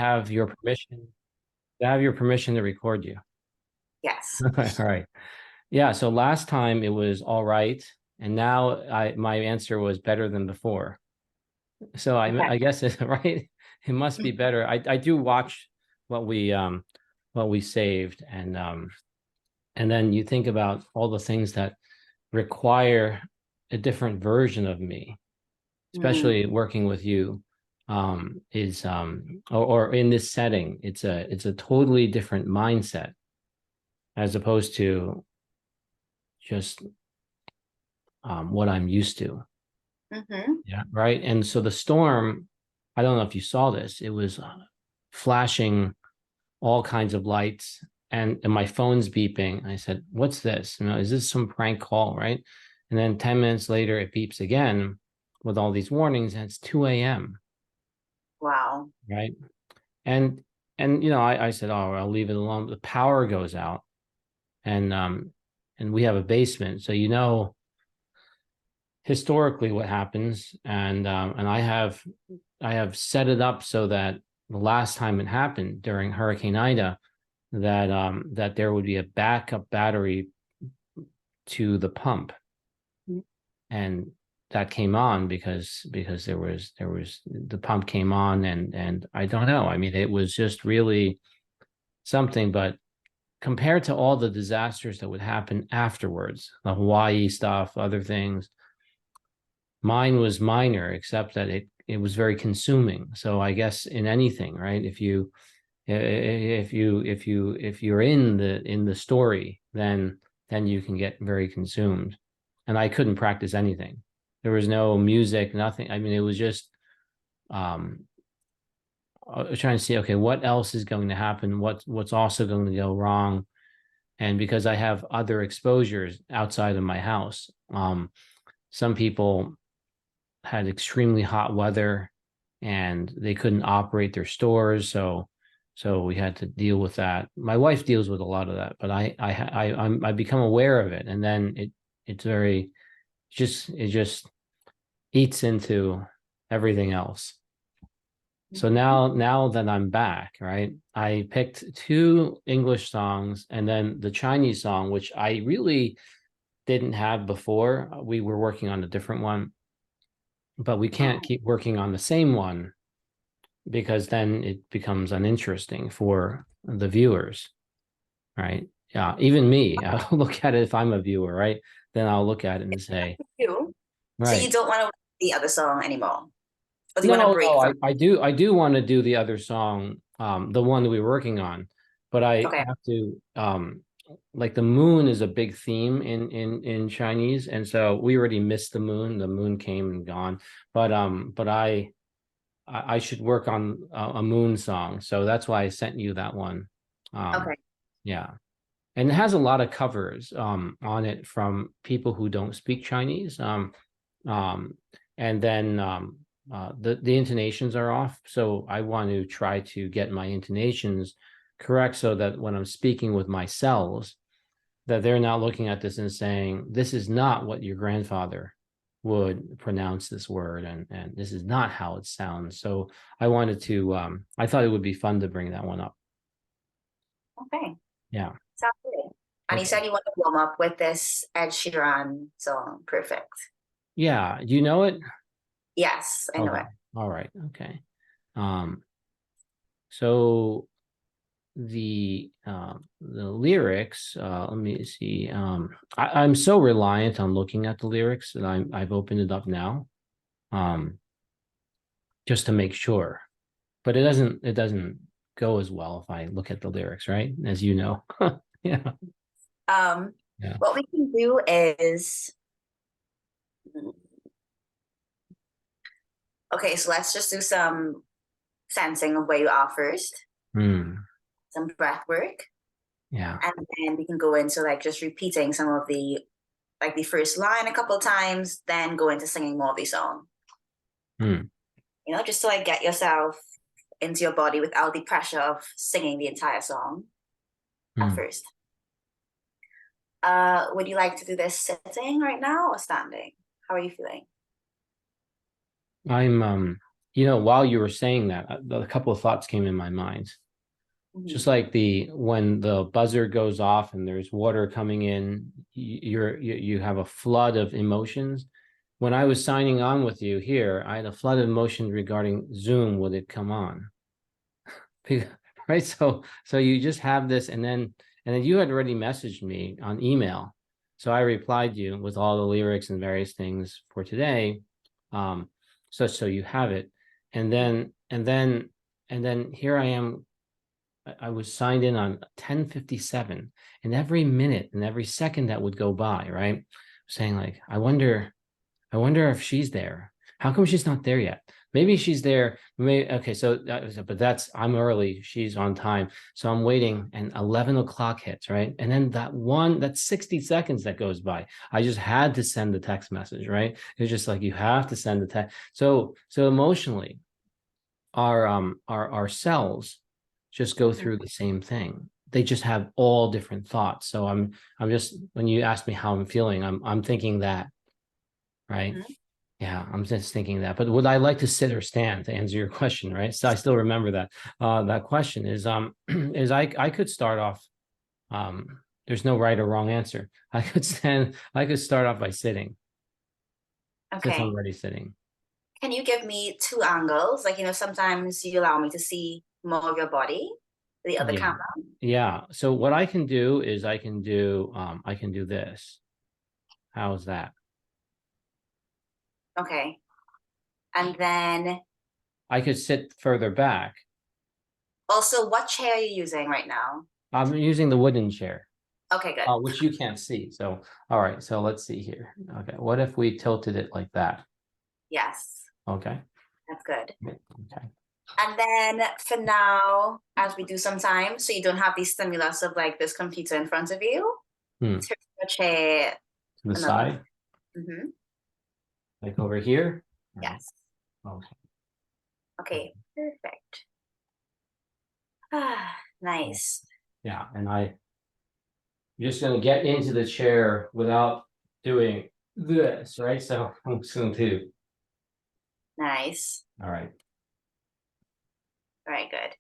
have your permission. I have your permission to record you. Yes. All right. Yeah. So last time it was all right, and now my answer was better than before. So Okay. I guess it's right. It must be better. I do watch what we um what we saved, and then you think about all the things that require a different version of me, Mm, especially working with you, is or in this setting, it's a totally different mindset as opposed to just what I'm used to. hmm Yeah. Right. And so the storm, I don't know if you saw this, it was flashing all kinds of lights, and my phone's beeping. I said, "What's this? Is this some prank call?" Right. And then 10 minutes later, it beeps again with all these warnings, and it's 2 a.m. Wow. Right. And I said, "Oh, I'll leave it alone." The power goes out, and we have a basement. So historically what happens, and I have set it up so that the last time it happened during Hurricane Ida, that there would be a backup battery to the pump, and that came on because there was the pump came on, and I don't know. I mean, it was just really something, but compared to all the disasters that would happen afterwards, the Hawaii stuff, other things, mine was minor, except that it was very consuming. So I guess in anything, right? If you're in the story, then you can get very consumed. And I couldn't practice anything. There was no music, nothing. I mean, it was just um I was trying to see, okay, what else is going to happen? What's also going to go wrong? And because I have other exposures outside of my house, some people had extremely hot weather and they couldn't operate their stores, so we had to deal with that. My wife deals with a lot of that, but I become aware of it, and then it's very it just eats into everything else. So now that I'm back, right, I picked two English songs and then the Chinese song, which I really didn't have before. We were working on a different one, but we can't Oh, keep working on the same one because then it becomes uninteresting for the viewers, right? Yeah, even me, I'll look at it if I'm a viewer, right? Then I'll look at it and say, you. So you right. don't want to the other song anymore, or do you want to No, break no, from? I do want to do the other song, the one that we were working on, but I Okay. have to like the moon is a big theme in Chinese, and so we already missed the moon. The moon came and gone, but I should work on a moon song, so that's why I sent you that one. Okay. Yeah, and it has a lot of covers on it from people who don't speak Chinese. Um, and then the intonations are off, so I want to try to get my intonations correct so that when I'm speaking with my cells, that they're not looking at this and saying, "This is not what your grandfather would pronounce this word, and this is not how it sounds." So I thought it would be fun to bring that one up. Okay. Yeah. Sounds good. And you Okay. said you want to warm up with this Ed Sheeran song. Perfect. Yeah. Do you know it? Yes, I know Okay. it. All right. Okay. Um, so the lyrics, let me see. I'm so reliant on looking at the lyrics that I've opened it up now, um, just to make sure. But it doesn't go as well if I look at the lyrics, right? As you know. Yeah. Um, Yeah. what we can do is, okay, so let's just do some sensing of where you are first, Hmm. some breath work, Yeah. and then we can go into like just repeating some of the like the first line a couple of times, then go into singing more of the song. Hmm. Just to like get yourself into your body without the pressure of singing the entire song at Hmm. first. Would you like to do this sitting right now or standing? How are you feeling? I'm while you were saying that, a couple of thoughts came in my mind. Just Mhm. like when the buzzer goes off and there's water coming in, you have a flood of emotions. When I was signing on with you here, I had a flood of emotions regarding Zoom. Would it come on? Right. So you just have this, and then you had already messaged me on email. So I replied you with all the lyrics and various things for today. Um, so you have it. And then here I am. I was signed in on 10:57, and every minute and every second that would go by, right? Saying like, I wonder if she's there. How come she's not there yet? Maybe she's there. Maybe okay. But I'm early. She's on time. So I'm waiting, and 11 o'clock hits, right? And then that's 60 seconds that goes by. I just had to send the text message, right? It's just like you have to send the text. So emotionally, our cells just go through the same thing. They just have all different thoughts. So I'm just when you ask me how I'm feeling, I'm thinking that, right? Mhm. Yeah, I'm just thinking that. But would I like to sit or stand to answer your question, right? So I still remember that. That question is is I could start off there's no right or wrong answer. I could start off by sitting since I'm Okay. already sitting. Can you give me two angles? Like, sometimes you allow me to see more of your body, the other Yeah. camera. Yeah. So what I can do is I can do this. How's that? Okay. And then I could sit further back. also, what chair are you using right now? I'm using the wooden chair, Okay, good. which you can't see. So, all right. So let's see here. Okay. What if we tilted it like that? Yes, Okay. that's good. Okay. And then for now, as we do sometimes, so you don't have the stimulus of like this computer in front of you, Hmm. turn your chair To the another. side, Mm-hmm. like over here. All right. Yes. Okay. Okay, perfect. Ah, nice. Yeah. And I'm just going to get into the chair without doing this, right? So I'm just going to, Nice. all right. Very good.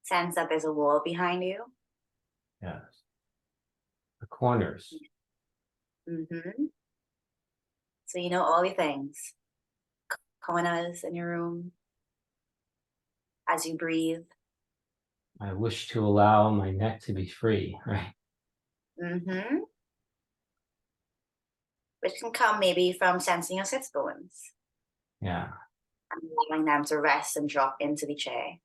Sense that there's a wall behind you. Yes. The corners. Mm-hmm. So you know all the things. Corners in your room as you breathe. I wish to allow my neck to be free, right? Mm-hmm. Which can come maybe from sensing your sits bones Yeah. and allowing them to rest and drop into the chair.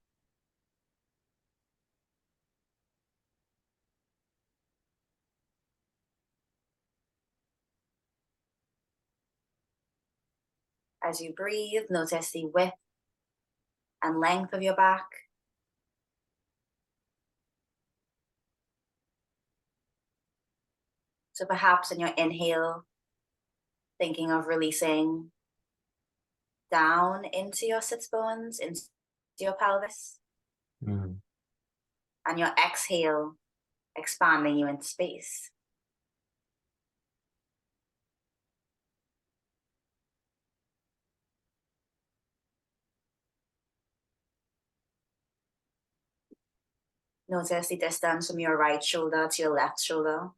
As you breathe, notice the width and length of your back. So perhaps in your inhale, thinking of releasing down into your sits bones, into your pelvis, Mm. and your exhale, expanding you into space. Notice the distance from your right shoulder to your left shoulder.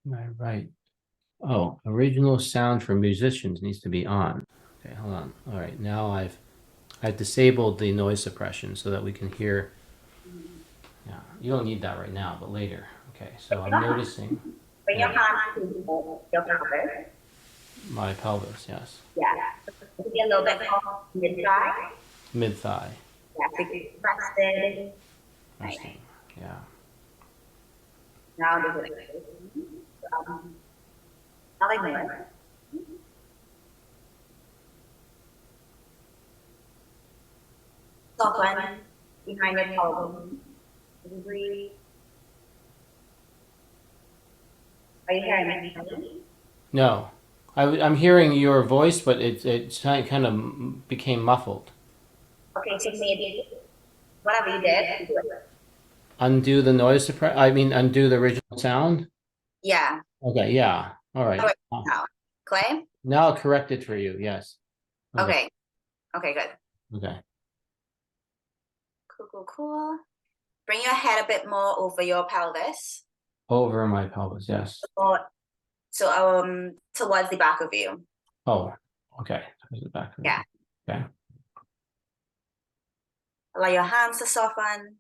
Right. Oh, original sound for musicians needs to be on. Okay, hold on. All right, now I've disabled the noise suppression so that we can hear. Yeah, you don't need that right now, but later. Okay, so I'm noticing. Bring your Yeah, hand to your pelvis. my pelvis. Yes, Yeah. Maybe a little bit more mid-thigh. mid thigh. Yeah, big rested. Nice. Resting. Yeah. Now do it. Um, I like more. Soften behind your pelvis. Breathe. Are you hearing me? No, I'm hearing your voice, but it kind of became muffled. Okay, so maybe whatever you did, do it. Undo the noise suppress. I mean, undo the original sound. Yeah. Okay. Yeah. All All right. right, now. Clay? No, I'll correct it for you. Yes. Okay. Okay. Okay, good. Okay. Cool, cool, cool. Bring your head a bit more over your pelvis. Over my pelvis. Yes. Or so towards the back of you. Oh, okay. There's the back of it. Yeah. Okay. Allow your hands to soften.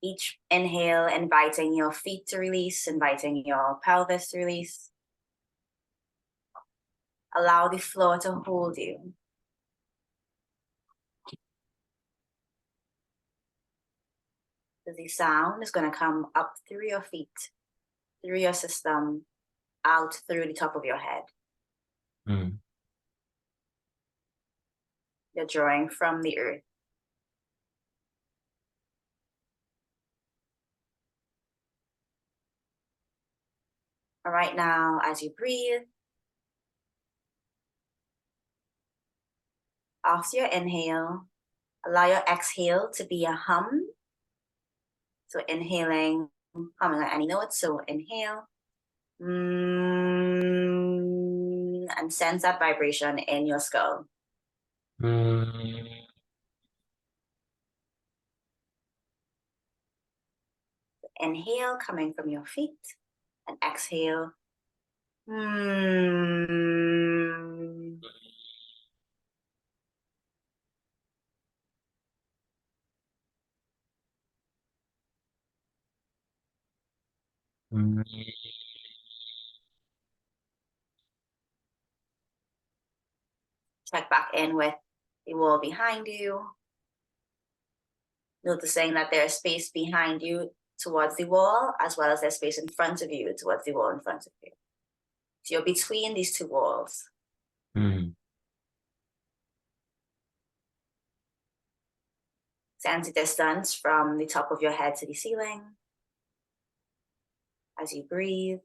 Each inhale, inviting your feet to release, inviting your pelvis to release. Allow the floor to hold you. So the sound is going to come up through your feet, through your system, out through the top of your head. Mm. You're drawing from the earth. All right, now as you breathe, after your inhale, allow your exhale to be a hum. So inhaling, humming at any note. So inhale. And sense that vibration in your skull. Mm. Inhale coming from your feet and exhale. Mm. Check back in with the wall behind you. Noticing that there's space behind you towards the wall, as well as there's space in front of you towards the wall in front of you. So you're between these two walls. Mm. Sense the distance from the top of your head to the ceiling as you breathe.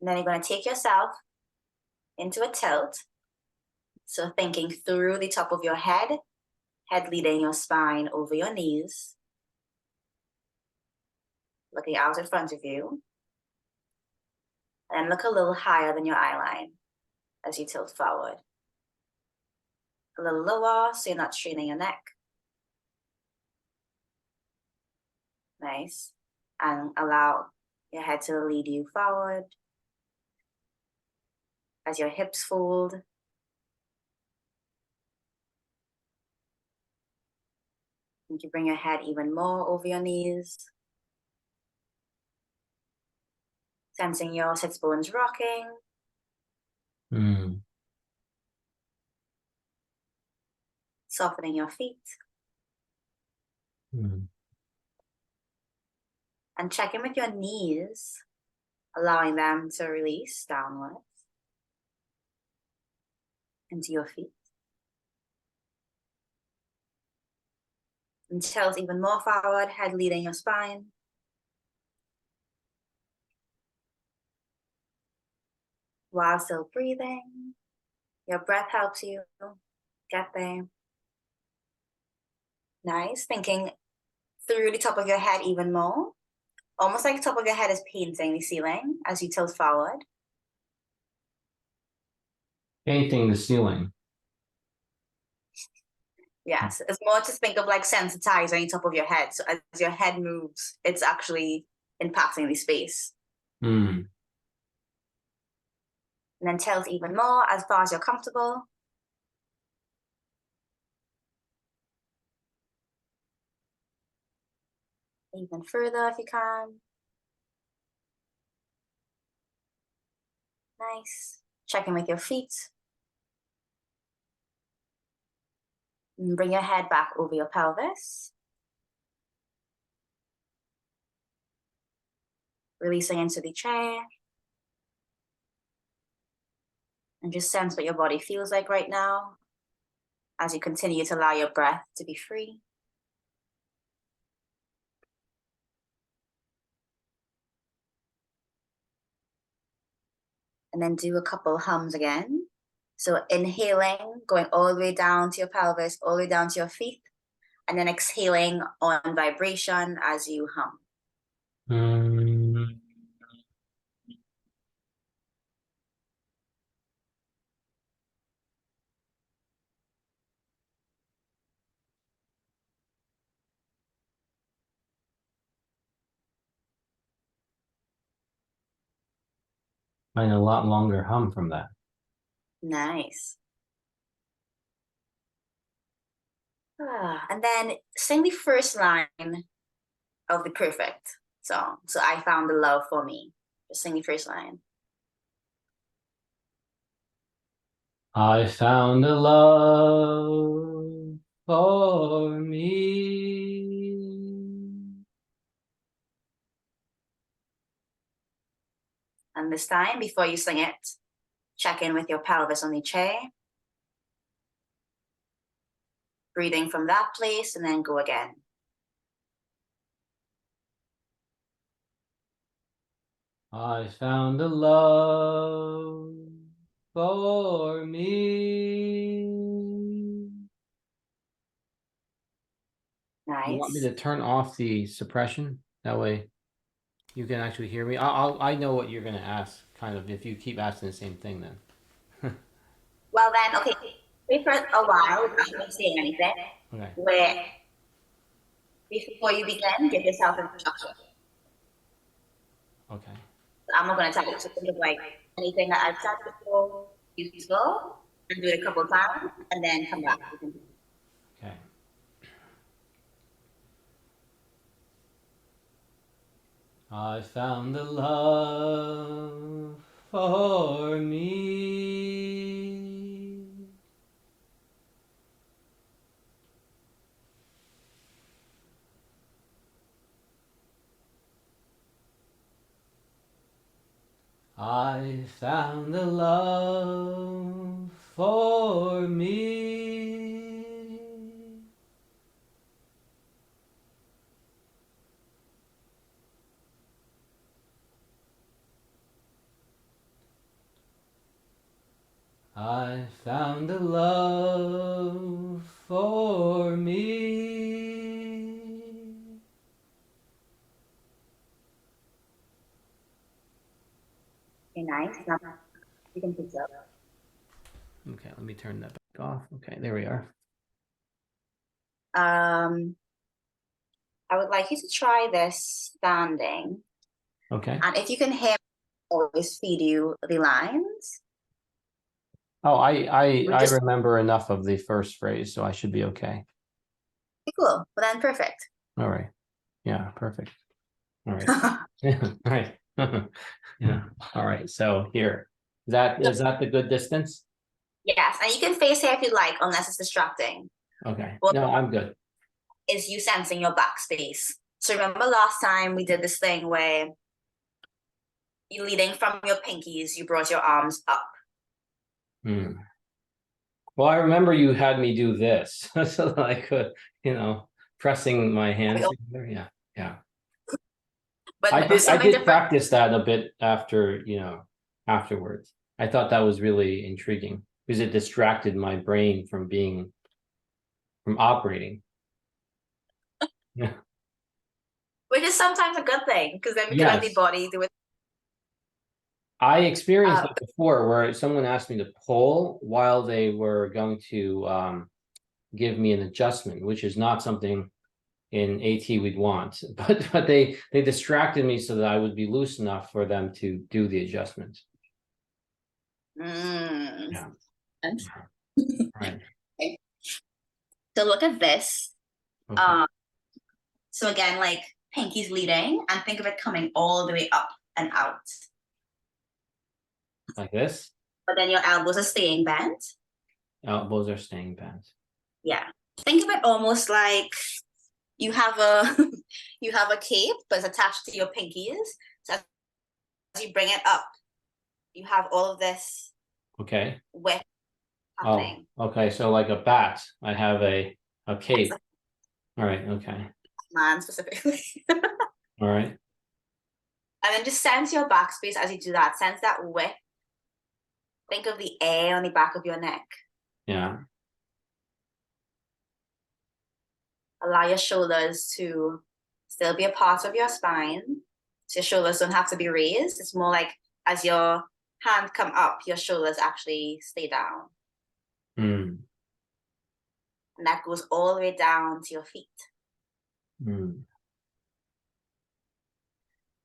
And then you're going to take yourself into a tilt. So thinking through the top of your head leading your spine over your knees, looking out in front of you. And look a little higher than your eye line as you tilt forward. A little lower so you're not straining your neck. Nice. And allow your head to lead you forward as your hips fold. And you bring your head even more over your knees. Sensing your sits bones rocking. Mm. Softening your feet. Mm. And checking with your knees, allowing them to release downwards into your feet. And tilt even more forward, head leading your spine. While still breathing, your breath helps you get there. Nice. Thinking through the top of your head even more. Almost like the top of your head is painting the ceiling as you tilt forward. Painting the ceiling. Yes, it's more to think of like sensitizing the top of your head. So as your head moves, it's actually impacting the space. Mm. And then tilt even more as far as you're comfortable. Even further if you can. Nice. Checking with your feet. And bring your head back over your pelvis. Releasing into the chair. And just sense what your body feels like right now as you continue to allow your breath to be free. And then do a couple hums again. So inhaling, going all the way down to your pelvis, all the way down to your feet, and then exhaling on vibration as you hum. Mm. And a lot longer hum from that. Nice. And then sing the first line of the perfect song. So I found the love for me. Just sing the first line. I found a love for me. And this time, before you sing it, check in with your pelvis on the chair. Breathing from that place and then go again. I found a love for me. You want me Nice. to turn off the suppression? That way you can actually hear me. I know what you're gonna ask, kind of, if you keep asking the same thing then. Well then, okay, wait for a while without me saying anything. Okay. Where before you begin, give yourself an instruction. Okay. I'm not gonna tell you to think of like anything that I've said before, useful, and do it a couple of times, and then come back. Okay. I found the love for me. I found the love for me. I found a love for me. Okay, nice. Now you can pick it up. Okay, let me turn that back off. Okay, there we are. I would like you to try this standing. Okay. And if you can hear me, always feed you the lines. Oh, We I just remember enough of the first phrase, so I should be okay. cool. Well then perfect. All right. Yeah, perfect. All right. All right. Yeah. All right. So here. Is that the good distance? Yes, and you can face here if you like, unless it's distracting. Okay. But No, I'm good. is you sensing your backspace. So remember last time we did this thing where you leading from your pinkies, you brought your arms up. Hmm. Well, I remember you had me do this so that I could, pressing my hands together. Yeah. Yeah. But I no, did something different. practice that a bit after, afterwards. I thought that was really intriguing because it distracted my brain from operating. Yeah. Which is sometimes a good thing because then we can let the Yes. body do it. I experienced it before where someone asked me to pull while they were going to give me an adjustment, which is not something in AT we'd want, but they distracted me so that I would be loose enough for them to do the adjustment. Mm. Yeah. Right. Okay. So look at this. Okay. So again, like pinkies leading, and think of it coming all the way up and out. Like this. But then your elbows are staying bent. Elbows are staying bent. Yeah. Think of it almost like you have a you have a cape, but it's attached to your pinkies. So as you bring it up, you have all of this Okay. width Oh, happening. okay. So like a bat, I have a cape. All right. Okay. Man specifically. All right. And then just sense your backspace as you do that. Sense that width Think of the air on the back of your neck. Yeah. Allow your shoulders to still be a part of your spine. So your shoulders don't have to be raised. It's more like as your hand come up, your shoulders actually stay down. Mm. And that goes all the way down to your feet. Mm.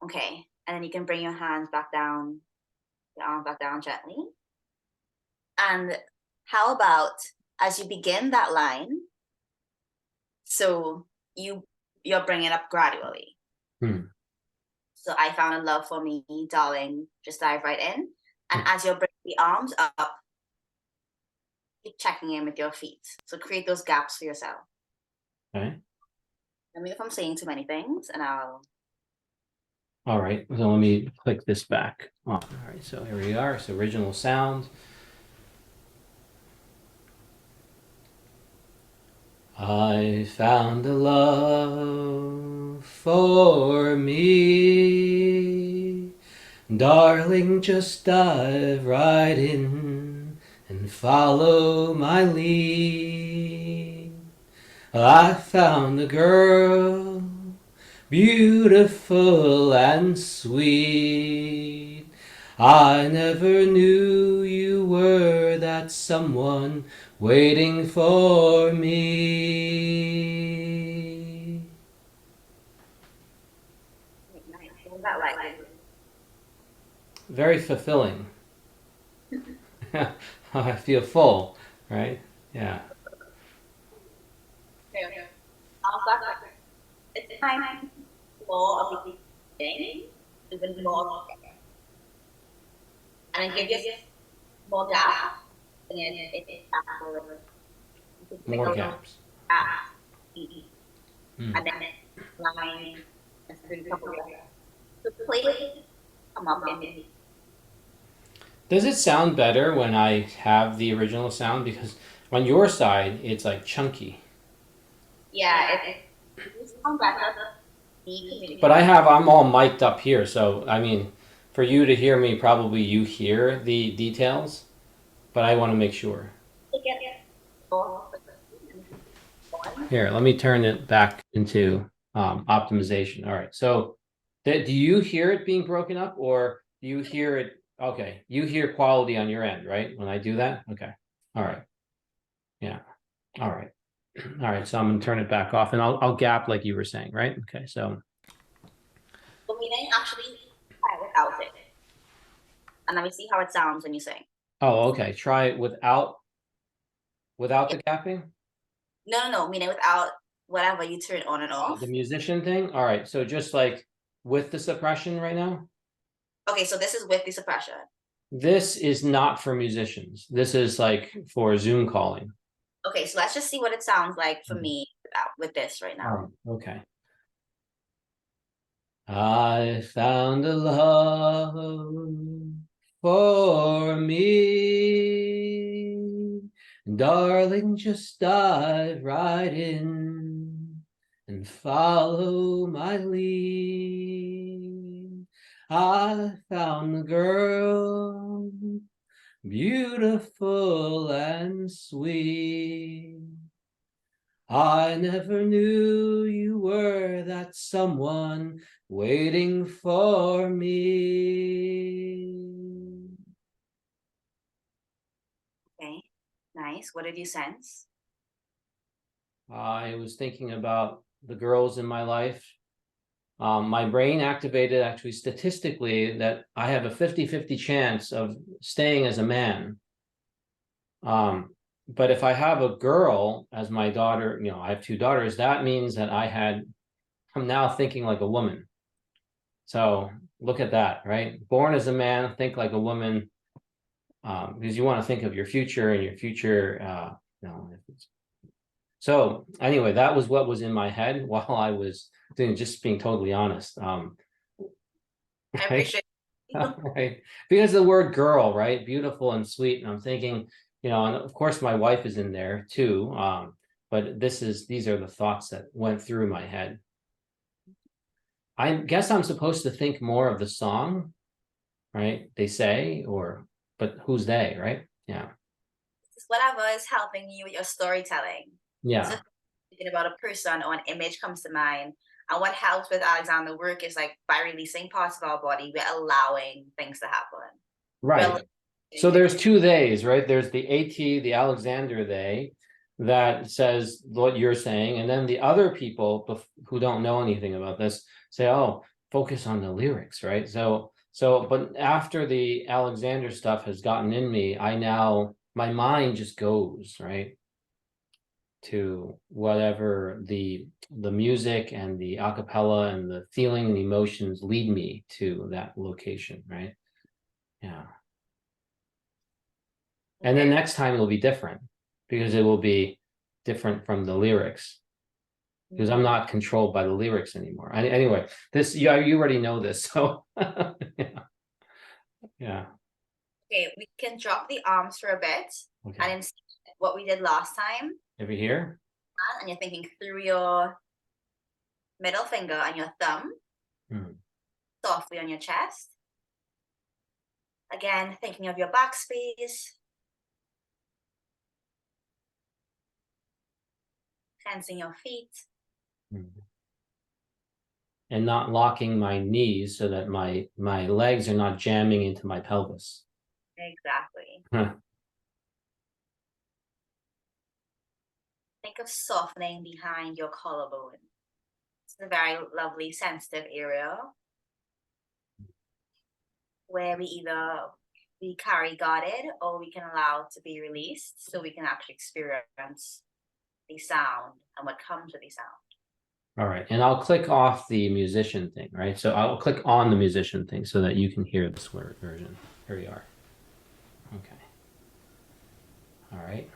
Okay. And then you can bring your hands back down, your arms back down gently. And how about as you begin that line, so you're bringing it up gradually. Mm. So I found a love for me, darling, just dive right in. And as you're bringing the arms up, keep checking in with your feet. So create those gaps for yourself. Okay. Let me know if I'm saying too many things and I'll. All right. So let me click this back on. All right. So here we are. It's original sound. I found a love for me. Darling, just dive right in and follow my lead. I found a girl, beautiful and sweet. I never knew you were that someone waiting for me. That like Very fulfilling. I feel full, right? Yeah. it's time more of the thing, even more, and then give yourself more gap, and then it's More gaps. and then line and bring couple of the plate come up in. Does it sound better when I have the original sound? Because on your side, it's like chunky. Yeah, it sounds better. But I'm all mic'd up here, so I mean, for you to hear me, probably you hear the details, but I want to make sure. Here, let me turn it back into optimization. All right, so do you hear it being broken up, or do you hear it? Okay, you hear quality on your end, right? When I do that? Okay. All right. Yeah. All right. All right. So I'm gonna turn it back off and I'll gap like you were saying, right? Okay. So meaning actually try without it. And let me see how it sounds when you sing. okay. Try it without the gapping. No, meaning without whatever you turn on and off. The musician thing. All right. So just like with the suppression right now. Okay, so this is with the suppression. This is not for musicians. This is like for Zoom calling. Okay, so let's just see what it sounds like for me with this right now. Okay. I found a love for me. Darling, just dive right in and follow my lead. I found the girl, beautiful and sweet. I never knew you were that someone waiting for me. Okay, nice. What did you sense? I was thinking about the girls in my life. My brain activated actually statistically that I have a 50-50 chance of staying as a man. But if I have a girl as my daughter, I have two daughters, that means that I'm now thinking like a woman. So look at that, right? Born as a man, think like a woman, because you want to think of your future and your future. So anyway, that was what was in my head while I was doing, just being totally honest. I Right? appreciate Right. Because the word girl, right? Beautiful and sweet. And I'm thinking, and of course my wife is in there too. But these are the thoughts that went through my head. I guess I'm supposed to think more of the song, right? They say, or but who's they, right? Yeah. It's whatever is helping you with your storytelling. So Yeah. thinking about a person or an image comes to mind. And what helps with Alexander work is like by releasing parts of our body, we're allowing things to happen. We're Right. allowing So things there's two theys, right? There's the AT, the Alexander they, that says what you're saying, and then the other people who don't know anything about this say, "Oh, focus on the lyrics," right? But after the Alexander stuff has gotten in me, my mind just goes right to whatever the music and the acapella and the feeling and emotions lead me to that location, right? Yeah. And then next time it'll be different because it will be different from the lyrics because I'm not controlled by the lyrics anymore. Anyway, you already know this, so yeah, yeah. Okay, we can drop the arms for a bit Okay. and instead what we did last time. Over here. And you're thinking through your middle finger and your thumb, softly on your chest. Again, thinking of your back space, cleansing your feet. And not locking my knees so that my legs are not jamming into my pelvis. Exactly. Huh. Think of softening behind your collarbone. It's a very lovely, sensitive area where we carry guarded or we can allow to be released so we can actually experience the sound and what comes with the sound. All right, and I'll click off the musician thing, right? So I'll click on the musician thing so that you can hear this version. Here we are. Okay. All right.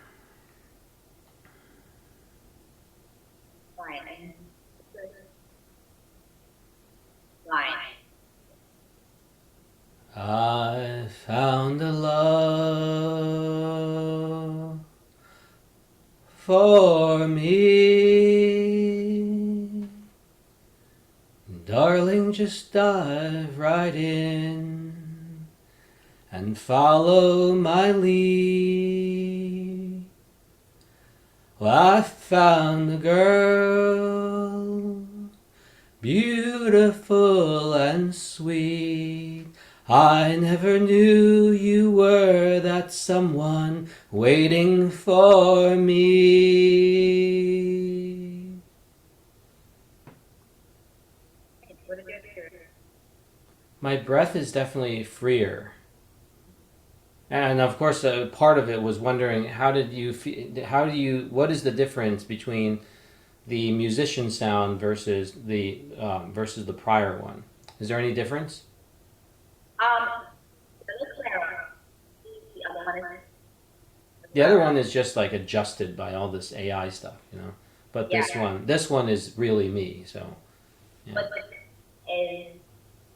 Line. Line. I found a love for me. Darling, just dive right in and follow my lead. Well, I found a girl, beautiful and sweet. I never knew you were that someone waiting for me. My breath is definitely freer. And of course, part of it was wondering what is the difference between the musician sound versus the prior one? Is there any difference? The other one is just like adjusted by all this AI stuff, you know. But this one is really me. So, yeah. But is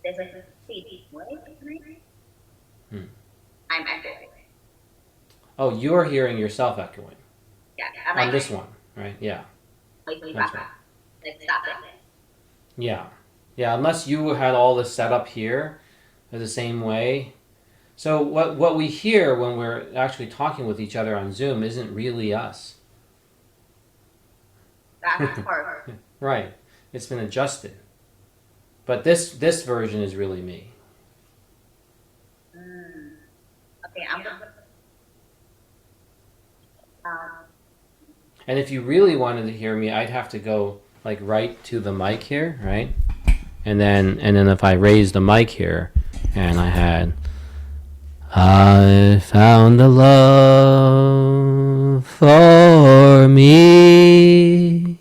there's a CD, I'm echoing. Oh, you're hearing yourself echoing. Yeah, on this one, right? Yeah. That's right. Like stop it. Yeah. Yeah, unless you had all this set up here the same way. So what we hear when we're actually talking with each other on Zoom isn't really us. That's perfect. Right. It's been adjusted. But this version is really me. Okay, I'm gonna and if you really wanted to hear me, I'd have to go like right to the mic here, right? And then if I raise the mic here and I found a love for me.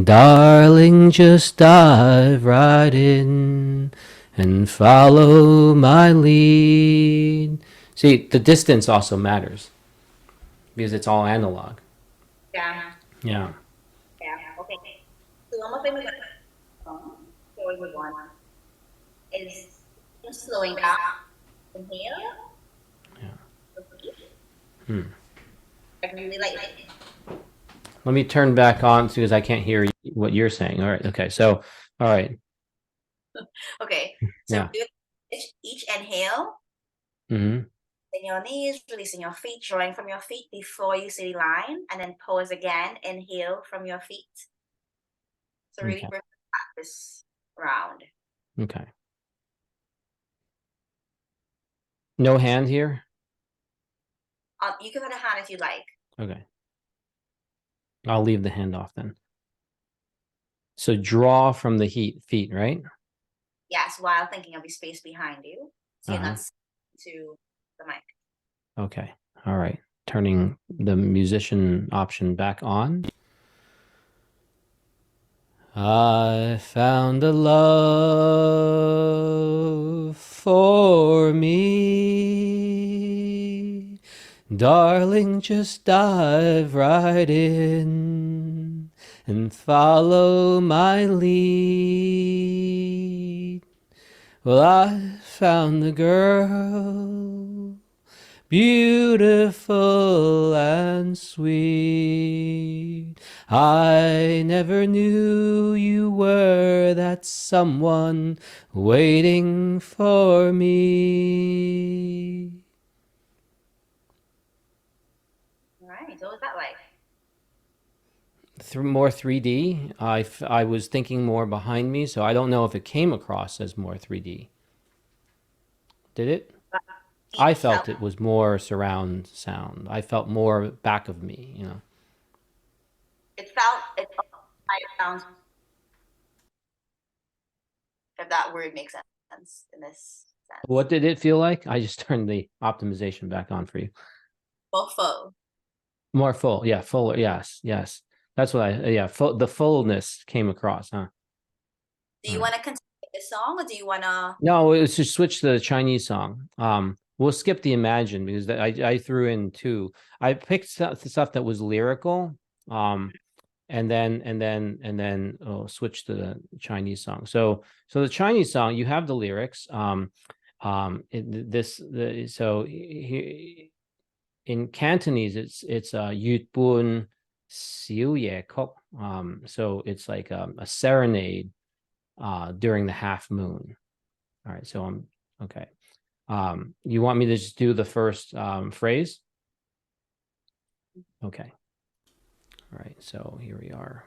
Darling, just dive right in and follow my lead. See, the distance also matters because it's all analog. Yeah. Yeah. Yeah. Okay. So one more thing we're going is slowing down. Inhale. Yeah. I can really like. Let me turn back on because I can't hear what you're saying. All right. Okay. So, all right. Okay. So yeah. each inhale. Mm-hmm. in your knees, releasing your feet, drawing from your feet before you see the line, and then pause again. Inhale from your feet. So really Okay. bring back this round. Okay. No hand here? You can put a hand if you like. Okay. I'll leave the hand off then. So draw from the feet, right? Yes, while thinking of the space behind you. So you're Uh-huh. not to the mic. Okay. All right. Turning the musician option back on. I found a love for me. Darling, just dive right in and follow my lead. Well, I found the girl, beautiful and sweet. I never knew you were that someone waiting for me. All right. What was that like? More 3D. I was thinking more behind me, so I don't know if it came across as more 3D. Did it? I It felt felt it was more surround sound. I felt more back of me, you know. it sounds, if that word makes sense in this sense. What did it feel like? I just turned the optimization back on for you. Faux. More full. Yeah, fuller. Yes, yes. That's what yeah, the fullness came across, huh? Do All you right. want to continue this song or do you want to? No, it was to switch to the Chinese song. We'll skip the Imagine because I threw in two. I picked stuff that was lyrical. And then switch to the Chinese song. So the Chinese song, you have the lyrics. In Cantonese, it's Yut Bun Xiu Ye Kok. So it's like a serenade during the half moon. All right, so I'm okay. You want me to just do the first phrase? Okay. All right, so here we are.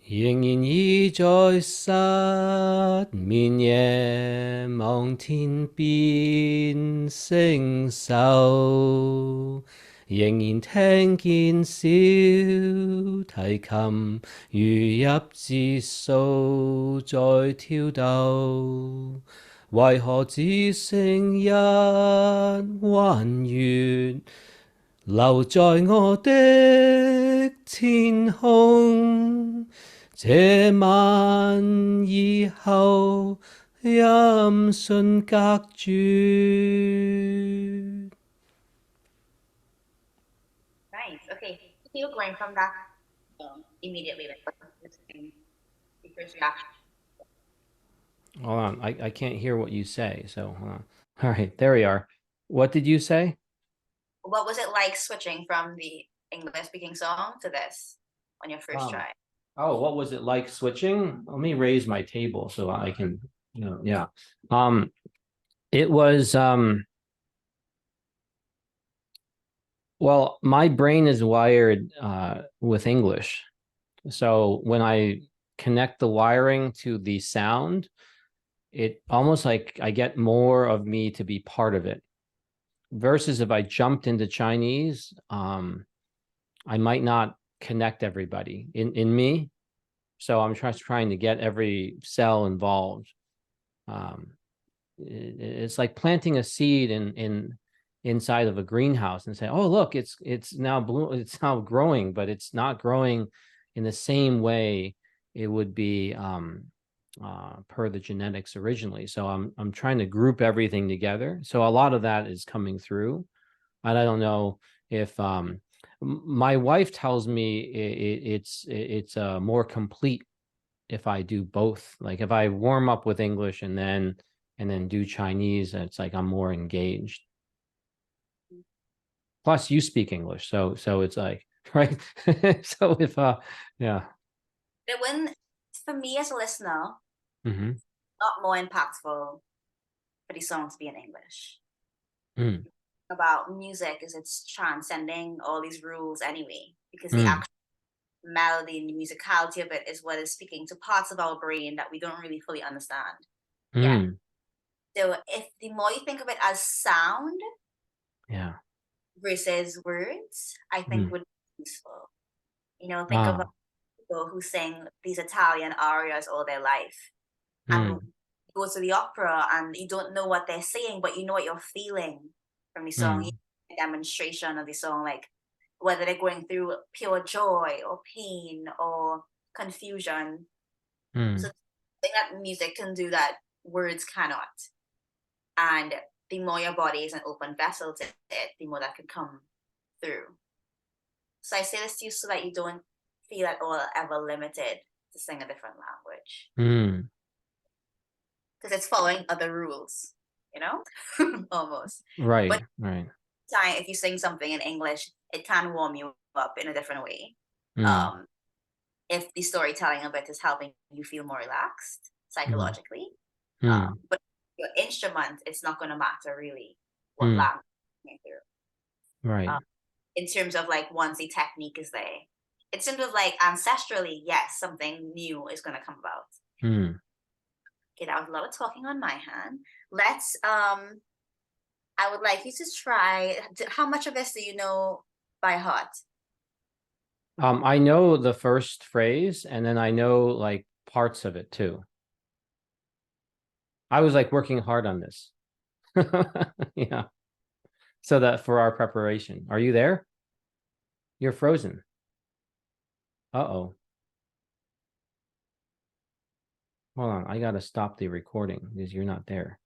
仍然倚在失眠夜，望天邊星宿，仍然聽見小提琴如泣節數在跳動，為何只剩一彎月？留在我的天空，這晚以後音訊隔絕。Nice. Okay. Feel going from that immediately, like the first reaction. Hold on, I can't hear what you say, so hold on. All right, there we are. What did you say? What was it like switching from the English speaking song to this on your first try? Oh, what was it like switching? Let me raise my table so I can, yeah. It was well, my brain is wired with English. So when I connect the wiring to the sound, it almost like I get more of me to be part of it. Versus if I jumped into Chinese, I might not connect everybody in me. So I'm trying to get every cell involved. It's like planting a seed in inside of a greenhouse and say, "Oh, look, it's now it's now growing," but it's not growing in the same way it would be per the genetics originally. So I'm trying to group everything together. So a lot of that is coming through, and I don't know if my wife tells me it's more complete if I do both. Like if I warm up with English and then do Chinese, it's like I'm more engaged. Plus, you speak English, so it's like right? So if yeah. But when, for me as a listener, Mm-hmm. not more impactful for the song to be in English. Mm, About music is it's transcending all these rules anyway, because the mm, actual melody and the musicality of it is what is speaking to parts of our brain that we don't really fully understand yet. mm, So if the more you think of it as sound yeah. versus words, I think Mm, would be useful. You know, think about ah, people who sing these Italian arias all their life and mm, go to the opera and you don't know what they're saying, but you know what you're feeling from the song. You mm, get a demonstration of the song, like whether they're going through pure joy or pain or confusion. So mm, I think that music can do that words cannot. And the more your body is an open vessel to it, the more that can come through. So I say this to you so that you don't feel at all ever limited to sing a different language. mm. Because it's following other rules, you know? Almost. But Right, right. time if you sing something in English, it can warm you up in a different way. Mm, Um, if the storytelling of it is helping you feel more relaxed mm, psychologically. mm, But your instrument, it's not going to matter really what mm. language you're through. Right. In terms of like once the technique is there, it's sort of like ancestrally, yes, something new is going to come about. Mm. Okay, that was a lot of talking on my hand. Let's I would like you to try. How much of this do you know by heart? I know the first phrase, and then I know like parts of it too. I was like working hard on this. Yeah. So that for our preparation. Are you there? You're frozen. Uh-oh. Hold on. I gotta stop the recording because you're not there.